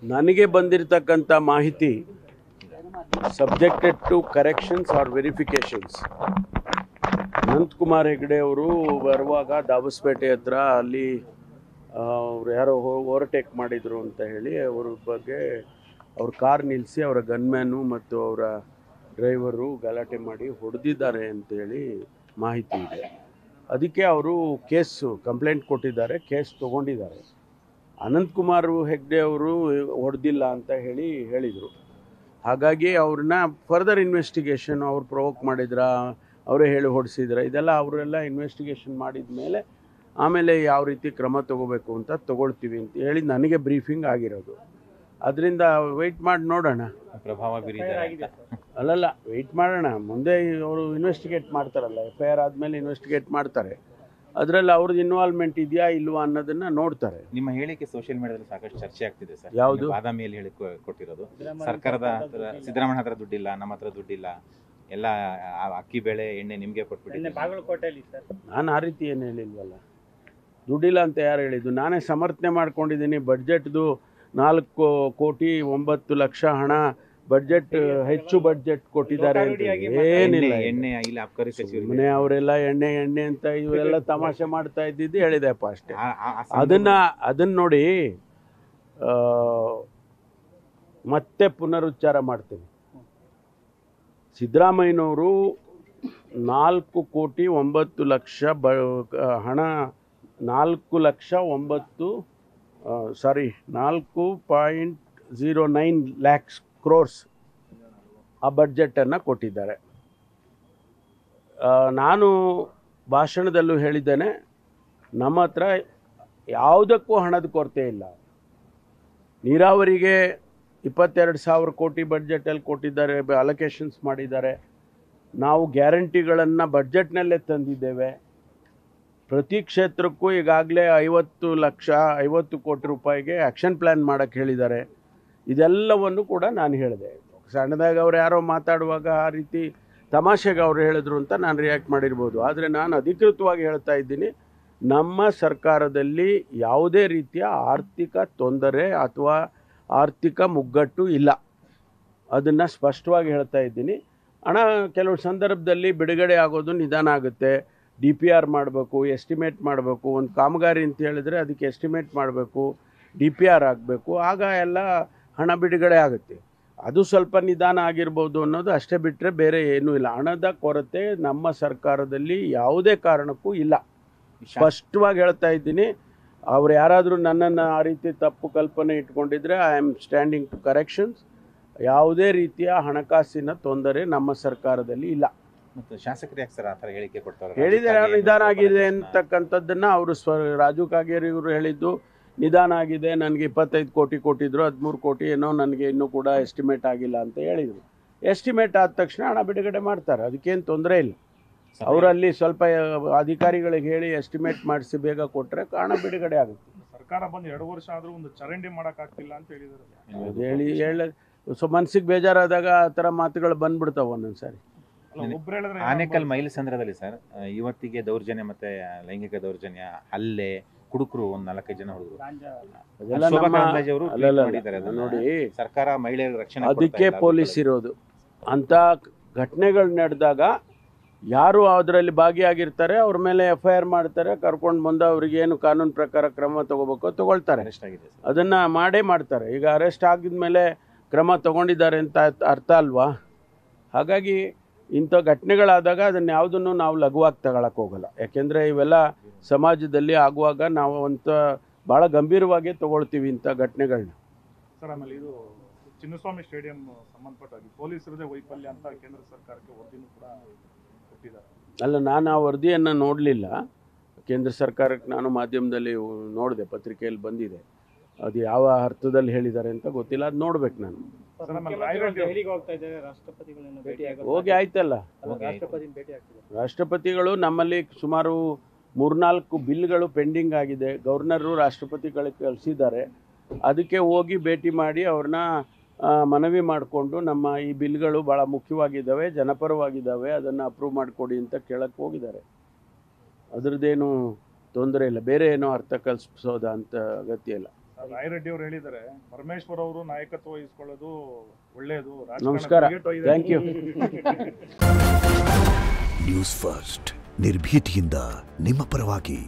ನನಗೆ ಬಂದಿರತಕ್ಕಂಥ ಮಾಹಿತಿ subjected to corrections or verifications. Anantkumar Hegde ಅವರು ಬರುವಾಗ ದಾಬಸ್ಪೇಟೆ ಹತ್ರ ಅಲ್ಲಿ ಅವ್ರು ಯಾರೋ ಓವರ್ಟೇಕ್ ಮಾಡಿದರು ಅಂತ ಹೇಳಿ ಅವ್ರ ಬಗ್ಗೆ ಅವ್ರ ಕಾರ್ ನಿಲ್ಲಿಸಿ ಅವರ ಗನ್ಮ್ಯಾನು ಮತ್ತು ಅವರ ಡ್ರೈವರು ಗಲಾಟೆ ಮಾಡಿ ಹೊಡೆದಿದ್ದಾರೆ ಅಂತೇಳಿ ಮಾಹಿತಿ ಇದೆ. ಅದಕ್ಕೆ ಅವರು ಕಂಪ್ಲೇಂಟ್ ಕೊಟ್ಟಿದ್ದಾರೆ, ಕೇಸ್ ತೊಗೊಂಡಿದ್ದಾರೆ. ಅನಂತಕುಮಾರ್ ಹೆಗ್ಡೆ ಅವರು ಹೊಡೆದಿಲ್ಲ ಅಂತ ಹೇಳಿದರು. ಹಾಗಾಗಿ ಅವ್ರನ್ನ ಫರ್ದರ್ ಇನ್ವೆಸ್ಟಿಗೇಷನ್ ಅವ್ರು ಪ್ರೊವೋಕ್ ಮಾಡಿದ್ರ, ಅವರೇ ಹೇಳಿ ಹೊಡೆಸಿದ್ರ, ಇದೆಲ್ಲ ಅವರೆಲ್ಲ ಇನ್ವೆಸ್ಟಿಗೇಷನ್ ಮಾಡಿದ ಮೇಲೆ ಆಮೇಲೆ ಯಾವ ರೀತಿ ಕ್ರಮ ತಗೋಬೇಕು ಅಂತ ತಗೊಳ್ತೀವಿ ಅಂತ ಹೇಳಿ ನನಗೆ ಬ್ರೀಫಿಂಗ್ ಆಗಿರೋದು. ಅದರಿಂದ ವೆಯ್ಟ್ ಮಾಡಿ ನೋಡೋಣ. ಪ್ರಭಾವ ಅಲ್ಲಲ್ಲ, ವೆಯ್ಟ್ ಮಾಡೋಣ. ಮುಂದೆ ಅವರು ಇನ್ವೆಸ್ಟಿಗೇಟ್ ಮಾಡ್ತಾರಲ್ಲ, FIR ಆದಮೇಲೆ ಇನ್ವೆಸ್ಟಿಗೇಟ್ ಮಾಡ್ತಾರೆ. ಅದರಲ್ಲಿ ಅವ್ರದ್ದು ಇನ್ವಾಲ್ವ್ಮೆಂಟ್ ಇದೆಯಾ ಇಲ್ವಾ ಅನ್ನೋದನ್ನ ನೋಡ್ತಾರೆ. ನಿಮ್ಮ ಹೇಳಿಕೆ ಸೋಷಿಯಲ್ ಮೀಡಿಯಾದಲ್ಲಿ ಸಾಕಷ್ಟು ಚರ್ಚೆ ಆಗ್ತಿದೆ ಸರ್. ಯಾವುದು? ಬಾದಾಮಿಯಲ್ಲಿ ಹೇಳಿ ಕೊಟ್ಟಿರೋದು, ಸರ್ಕಾರದ ಸಿದ್ದರಾಮಯ್ಯ ಹತ್ರ ದುಡ್ಡಿಲ್ಲ, ನಮ್ಮ ಹತ್ರ ದುಡ್ಡಿಲ್ಲ, ಎಲ್ಲ ಅಕ್ಕಿ ಬೇಳೆ ಎಣ್ಣೆ ನಿಮಗೆ ಕೊಟ್ಬಿಟ್ಟು. ಬಾಗಲಕೋಟೆಯಲ್ಲಿ ಸರ್ ನಾನು ಆ ರೀತಿ ಏನು ಹೇಳಿಲ್ವಲ್ಲ. ದುಡ್ಡಿಲ್ಲ ಅಂತ ಯಾರು ಹೇಳಿದ್ದು? ನಾನೇ ಸಮರ್ಥನೆ ಮಾಡ್ಕೊಂಡಿದ್ದೀನಿ. ಬಡ್ಜೆಟ್ದು 4,09,00,000 ಹಣ ಬಡ್ಜೆಟ್, ಹೆಚ್ಚು ಬಡ್ಜೆಟ್ ಕೊಟ್ಟಿದ್ದಾರೆ ಅಂತ ಏನಿಲ್ಲ. ಸುಮ್ಮನೆ ಅವರೆಲ್ಲ ಎಣ್ಣೆ ಅಂತ ಇವರೆಲ್ಲ ತಮಾಷೆ ಮಾಡ್ತಾ ಇದ್ದಿದ್ದು ಹೇಳಿದೆಪ್ಪ ಅಷ್ಟೇ. ಅದನ್ನ ನೋಡಿ ಮತ್ತೆ ಪುನರುಚ್ಚಾರ ಮಾಡ್ತೀನಿ. ಸಿದ್ದರಾಮಯ್ಯನವರು 4,09,00,000 ಹಣ 4.09 lakhs crores ಆ ಬಡ್ಜೆಟನ್ನು ಕೊಟ್ಟಿದ್ದಾರೆ. ನಾನು ಭಾಷಣದಲ್ಲೂ ಹೇಳಿದ್ದೇನೆ, ನಮ್ಮ ಹತ್ರ ಯಾವುದಕ್ಕೂ ಹಣದ ಕೊರತೆ ಇಲ್ಲ. ನೀರಾವರಿಗೆ 22,000 ಕೋಟಿ ಬಡ್ಜೆಟಲ್ಲಿ ಕೊಟ್ಟಿದ್ದಾರೆ, ಅಲೋಕೇಶನ್ಸ್ ಮಾಡಿದ್ದಾರೆ. ನಾವು ಗ್ಯಾರಂಟಿಗಳನ್ನು ಬಡ್ಜೆಟ್ನಲ್ಲೇ ತಂದಿದ್ದೇವೆ. ಪ್ರತಿ ಕ್ಷೇತ್ರಕ್ಕೂ ಈಗಾಗಲೇ 50 ಕೋಟಿ ರೂಪಾಯಿಗೆ ಆ್ಯಕ್ಷನ್ ಪ್ಲ್ಯಾನ್ ಮಾಡೋಕ್ಕೆ ಹೇಳಿದ್ದಾರೆ. ಇದೆಲ್ಲವನ್ನು ಕೂಡ ನಾನು ಹೇಳಿದೆ. ಸಣ್ಣದಾಗ ಅವ್ರು ಯಾರೋ ಮಾತಾಡುವಾಗ ಆ ರೀತಿ ತಮಾಷೆಗೆ ಅವ್ರು ಹೇಳಿದ್ರು ಅಂತ ನಾನು ರಿಯಾಕ್ಟ್ ಮಾಡಿರ್ಬೋದು. ಆದರೆ ನಾನು ಅಧಿಕೃತವಾಗಿ ಹೇಳ್ತಾ ಇದ್ದೀನಿ, ನಮ್ಮ ಸರ್ಕಾರದಲ್ಲಿ ಯಾವುದೇ ರೀತಿಯ ಆರ್ಥಿಕ ತೊಂದರೆ ಅಥವಾ ಆರ್ಥಿಕ ಮುಗ್ಗಟ್ಟು ಇಲ್ಲ. ಅದನ್ನು ಸ್ಪಷ್ಟವಾಗಿ ಹೇಳ್ತಾ ಇದ್ದೀನಿ. ಹಣ ಕೆಲವು ಸಂದರ್ಭದಲ್ಲಿ ಬಿಡುಗಡೆ ಆಗೋದು ನಿಧಾನ ಆಗುತ್ತೆ. DPR ಮಾಡಬೇಕು, ಎಸ್ಟಿಮೇಟ್ ಮಾಡಬೇಕು. ಒಂದು ಕಾಮಗಾರಿ ಅಂತ ಹೇಳಿದ್ರೆ ಅದಕ್ಕೆ ಎಸ್ಟಿಮೇಟ್ ಮಾಡಬೇಕು, DPR ಆಗಬೇಕು, ಆಗ ಎಲ್ಲ ಹಣ ಬಿಡುಗಡೆ ಆಗುತ್ತೆ. ಅದು ಸ್ವಲ್ಪ ನಿಧಾನ ಆಗಿರ್ಬೋದು ಅನ್ನೋದು ಅಷ್ಟೇ, ಬಿಟ್ಟರೆ ಬೇರೆ ಏನೂ ಇಲ್ಲ. ಹಣದ ಕೊರತೆ ನಮ್ಮ ಸರ್ಕಾರದಲ್ಲಿ ಯಾವುದೇ ಕಾರಣಕ್ಕೂ ಇಲ್ಲ. ಸ್ಪಷ್ಟವಾಗಿ ಹೇಳ್ತಾ ಇದ್ದೀನಿ. ಅವ್ರು ಯಾರಾದರೂ ನನ್ನನ್ನು ಆ ರೀತಿ ತಪ್ಪು ಕಲ್ಪನೆ ಇಟ್ಕೊಂಡಿದ್ರೆ I am standing to corrections. ಯಾವುದೇ ರೀತಿಯ ಹಣಕಾಸಿನ ತೊಂದರೆ ನಮ್ಮ ಸರ್ಕಾರದಲ್ಲಿ ಇಲ್ಲ. ಮತ್ತು ಶಾಸಕರು ಯಾಕೆ ಸರ್ ಆ ಥರ ಹೇಳಿಕೆ ಕೊಡ್ತಾರೆ? ಹೇಳಿದರೆ ನಿಧಾನ ಆಗಿದೆ ಅಂತಕ್ಕಂಥದ್ದನ್ನು ಅವರು ರಾಜು ಕಾಗೇರಿ ಇವರು ಹೇಳಿದ್ದು, ನಿಧಾನ ಆಗಿದೆ, ನನಗೆ 25 ಕೋಟಿ ಕೊಟ್ಟಿದ್ರು, 13 ಕೋಟಿ ಏನೋ ನನಗೆ ಇನ್ನೂ ಕೂಡ ಎಸ್ಟಿಮೇಟ್ ಆಗಿಲ್ಲ ಅಂತ ಹೇಳಿದರು. ಎಸ್ಟಿಮೇಟ್ ಆದ ತಕ್ಷಣ ಹಣ ಬಿಡುಗಡೆ ಮಾಡ್ತಾರೆ, ಅದಕ್ಕೇನು ತೊಂದರೆ ಇಲ್ಲ. ಅವರಲ್ಲಿ ಸ್ವಲ್ಪ ಅಧಿಕಾರಿಗಳಿಗೆ ಹೇಳಿ ಎಸ್ಟಿಮೇಟ್ ಮಾಡಿಸಿ ಬೇಗ ಕೊಟ್ಟರೆ ಹಣ ಬಿಡುಗಡೆ ಆಗುತ್ತೆ. ಸರ್ಕಾರ ಬಂದು 2 ವರ್ಷ ಆದರೂ ಒಂದು ಚರಂಡಿ ಮಾಡೋಕ್ಕಾಗ್ತಿಲ್ಲ ಅಂತ ಹೇಳಿದ್ದಾರೆ. ಹೇಳಿ ಮನಸ್ಸಿಗೆ ಬೇಜಾರಾದಾಗ ಆ ಥರ ಮಾತುಗಳು ಬಂದ್ಬಿಡ್ತಾವೆ ಒಂದೊಂದು ಸಾರಿ. ಆನೇಕಲ್ ಮೈಲಸಂದ್ರದಲ್ಲಿ ಸರ್ ಇವತ್ತಿಗೆ ದೌರ್ಜನ್ಯ ಮತ್ತೆ ಲೈಂಗಿಕ ದೌರ್ಜನ್ಯ, ಹಲ್ಲೆ, ಕುಡುಕರು ಒಂದು 4-5 ಜನ ಹುಡುಗರು. ನೋಡಿ, ಸರ್ಕಾರ ಮಹಿಳೆಯರ ರಕ್ಷಣೆ ಅದಕ್ಕೆ ಪೊಲೀಸ್ ಇರೋದು. ಅಂತ ಘಟನೆಗಳು ನಡೆದಾಗ ಯಾರು ಅದರಲ್ಲಿ ಭಾಗಿಯಾಗಿರ್ತಾರೆ ಅವ್ರ ಮೇಲೆ FIR ಮಾಡ್ತಾರೆ, ಕರ್ಕೊಂಡು ಬಂದು ಅವ್ರಿಗೆ ಏನು ಕಾನೂನು ಪ್ರಕಾರ ಕ್ರಮ ತಗೋಬೇಕು ತಗೊಳ್ತಾರೆ. ಅದನ್ನು ಮಾಡೇ ಮಾಡ್ತಾರೆ. ಈಗ ಅರೆಸ್ಟ್ ಆಗಿದ್ಮೇಲೆ ಕ್ರಮ ತಗೊಂಡಿದ್ದಾರೆ ಅಂತ ಅರ್ಥ ಅಲ್ವಾ? ಹಾಗಾಗಿ ಇಂಥ ಘಟನೆಗಳಾದಾಗ ಅದನ್ನು ಯಾವುದನ್ನು ನಾವು ಲಘುವಾಗಿ ತಗೊಳಕ್ಕೆ ಹೋಗಲ್ಲ. ಯಾಕೆಂದರೆ ಇವೆಲ್ಲ ಸಮಾಜದಲ್ಲಿ ಆಗುವಾಗ ನಾವು ಭಾಳ ಗಂಭೀರವಾಗಿ ತಗೊಳ್ತೀವಿ ಇಂಥ ಘಟನೆಗಳನ್ನ. ಸರ್, ಆಮೇಲೆ ಇದು ಚಿನ್ನಸ್ವಾಮಿ ಸ್ಟೇಡಿಯಂ ಸಂಬಂಧಪಟ್ಟಾಗಿ ಪೊಲೀಸರದೇ ವೈಫಲ್ಯ ಅಂತ ಕೇಂದ್ರ ಸರ್ಕಾರಕ್ಕೆ ವರದಿನೂ ಕೂಡ ಕೊಟ್ಟಿದ್ದಾರೆ. ಅಲ್ಲ, ನಾನು ಆ ವರದಿಯನ್ನು ನೋಡಲಿಲ್ಲ. ಕೇಂದ್ರ ಸರ್ಕಾರಕ್ಕೆ ನಾನು ಮಾಧ್ಯಮದಲ್ಲಿ ನೋಡಿದೆ, ಪತ್ರಿಕೆಯಲ್ಲಿ ಬಂದಿದೆ. ಅದು ಯಾವ ಅರ್ಥದಲ್ಲಿ ಹೇಳಿದ್ದಾರೆ ಅಂತ ಗೊತ್ತಿಲ್ಲ, ಅದು ನೋಡ್ಬೇಕು ನಾನು. ಹೋಗಿ ಆಯ್ತಲ್ಲ, ರಾಷ್ಟ್ರಪತಿಗಳು ನಮ್ಮಲ್ಲಿ ಸುಮಾರು 3-4 ಬಿಲ್ಗಳು ಪೆಂಡಿಂಗ್ ಆಗಿದೆ. ಗವರ್ನರು ರಾಷ್ಟ್ರಪತಿಗಳಿಗೆ ಕಳಿಸಿದ್ದಾರೆ. ಅದಕ್ಕೆ ಹೋಗಿ ಭೇಟಿ ಮಾಡಿ ಅವ್ರನ್ನ ಮನವಿ ಮಾಡಿಕೊಂಡು ನಮ್ಮ ಈ ಬಿಲ್ಗಳು ಭಾಳ ಮುಖ್ಯವಾಗಿದ್ದಾವೆ, ಜನಪರವಾಗಿದ್ದಾವೆ, ಅದನ್ನು ಅಪ್ರೂವ್ ಮಾಡಿಕೊಡಿ ಅಂತ ಕೇಳಕ್ಕೆ ಹೋಗಿದ್ದಾರೆ. ಅದರದ್ದೇನು ತೊಂದರೆ ಇಲ್ಲ, ಬೇರೆ ಏನೋ ಅರ್ಥ ಕಲ್ಪಿಸೋದ ಅಂತ ಅಗತ್ಯ ಇಲ್ಲ. ರಾಯರೆಡ್ಡಿ ಅವರು ಹೇಳಿದ್ದಾರೆ, ಪರಮೇಶ್ವರ್ ಅವರು ನಾಯಕತ್ವ ವಹಿಸ್ಕೊಳ್ಳೋದು ಒಳ್ಳೆಯದು. ನಮಸ್ಕಾರ, ಥ್ಯಾಂಕ್ ಯು. ನ್ಯೂಸ್ ಫಸ್ಟ್ ನಿರ್ಭೀತಿಯಿಂದ ನಿಮ್ಮ ಪರವಾಗಿ.